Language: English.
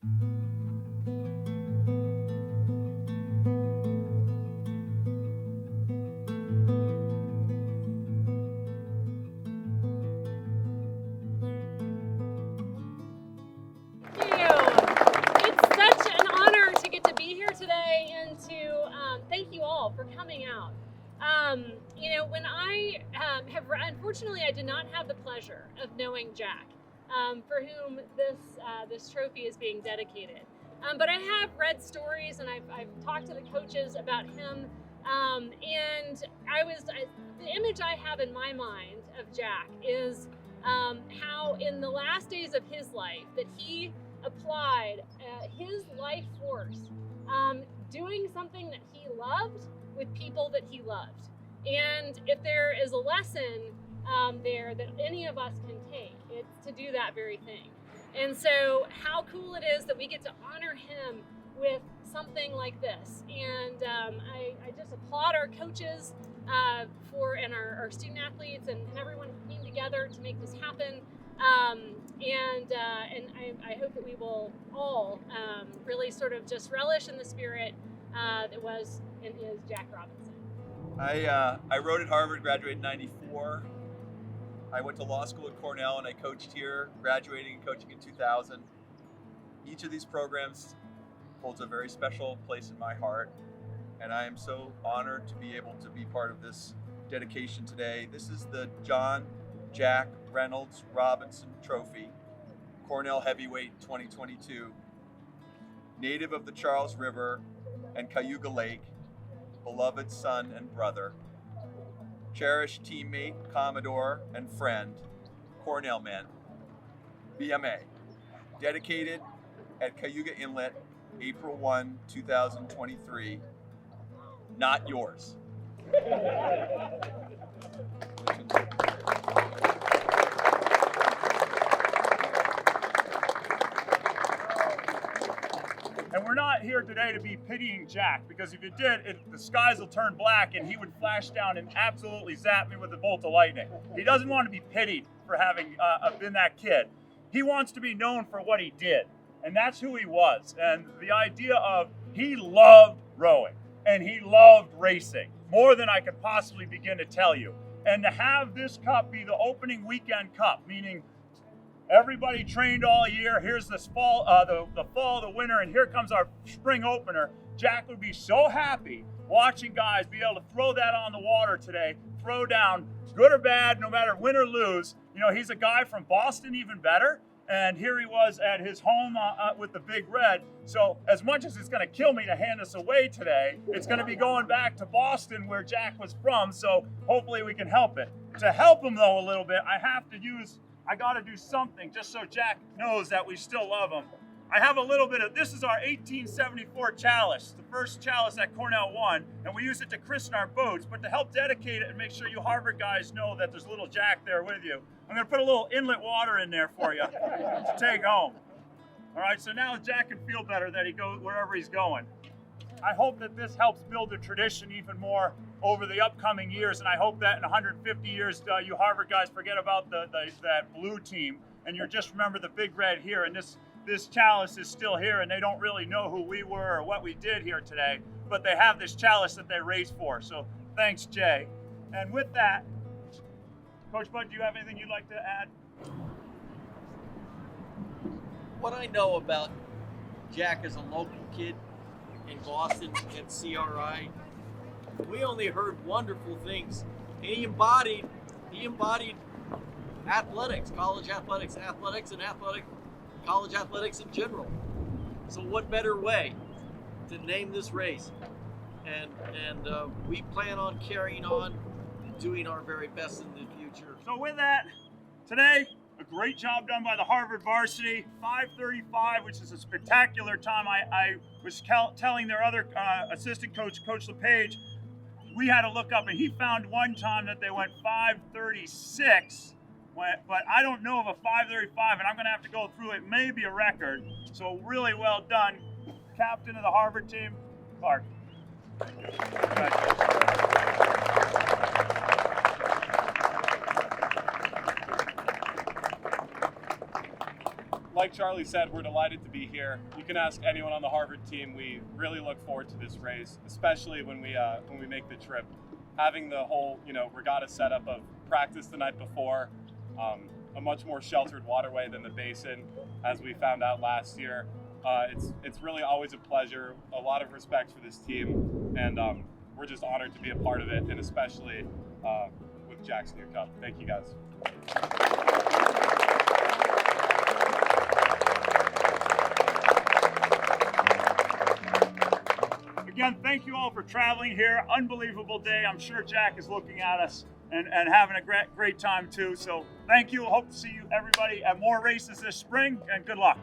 Thank you all for coming out. When I unfortunately, I did not have the pleasure of knowing Jack, for whom this trophy is being dedicated. But I have read stories and I've talked to the coaches about him. And the image I have in my mind of Jack is how in the last days of his life that he applied his life force, doing something that he loved with people that he loved. And if there is a lesson there that any of us can take, it's to do that very thing. And so how cool it is that we get to honor him with something like this. And I just applaud our coaches and our student athletes and everyone who came together to make this happen. And I hope that we will all really sort of just relish in the spirit that was and is Jack Robinson. I wrote at Harvard, graduated in '94. I went to law school at Cornell and I coached here, graduating and coaching in 2000. Each of these programs holds a very special place in my heart, and I am so honored to be able to be part of this dedication today. This is the John Jack Reynolds Robinson Trophy, Cornell Heavyweight 2022, native of the Charles River and Cayuga Lake, beloved son and brother, cherished teammate, Commodore, and friend, Cornell man, BMA, dedicated at Cayuga Inlet, April 1, 2023, not yours. And we're not here today to be pitying Jack, because if you did, the skies will turn black and he would flash down and absolutely zap me with a bolt of lightning. He doesn't want to be pitied for having been that kid. He wants to be known for what he did, and that's who he was. And the idea of he loved rowing and he loved racing more than I could possibly begin to tell you. And to have this cup be the opening weekend cup, meaning everybody trained all year. Here's this fall, the fall, the winter, and here comes our spring opener. Jack would be so happy watching guys be able to throw that on the water today, throw down, good or bad, no matter win or lose. You know, he's a guy from Boston, even better. And here he was at his home with the Big Red. So as much as it's going to kill me to hand this away today, it's going to be going back to Boston where Jack was from. So hopefully we can help it. To help him though a little bit, I got to do something just so Jack knows that we still love him. I have a little bit of, this is our 1874 chalice, the first chalice that Cornell won, and we use it to christen our boats, but to help dedicate it and make sure you Harvard guys know that there's a little Jack there with you, I'm going to put a little inlet water in there for you to take home. All right, so now Jack can feel better that he goes wherever he's going. I hope that this helps build a tradition even more over the upcoming years, and I hope that in 150 years, you Harvard guys forget about that blue team, and you just remember the Big Red here, and this chalice is still here, and they don't really know who we were or what we did here today, but they have this chalice that they race for. So thanks, Jay. And with that, Coach Bud, do you have anything you'd like to add? What I know about Jack as a local kid in Boston at CRI, we only heard wonderful things. He embodied athletics, college athletics, college athletics in general. So what better way to name this race? And we plan on carrying on and doing our very best in the future. So with that, today, a great job done by the Harvard varsity, 5:35, which is a spectacular time. I was telling their other assistant coach, Coach LePage, we had to look up, and he found one time that they went 5:36. But I don't know of a 5:35, and I'm going to have to go through it. May be a record. So really well done, captain of the Harvard team, Clark. like Charlie said, we're delighted to be here. You can ask anyone on the Harvard team. We really look forward to this race, especially when we make the trip. Having the whole regatta setup of practice the night before, a much more sheltered waterway than the basin, as we found out last year. It's really always a pleasure. A lot of respect for this team, and we're just honored to be a part of it, and especially with Jack's new cup. Thank you guys. Again, thank you all for traveling here. Unbelievable day. I'm sure Jack is looking at us and having a great time too. So thank you. Hope to see you everybody at more races this spring, and good luck.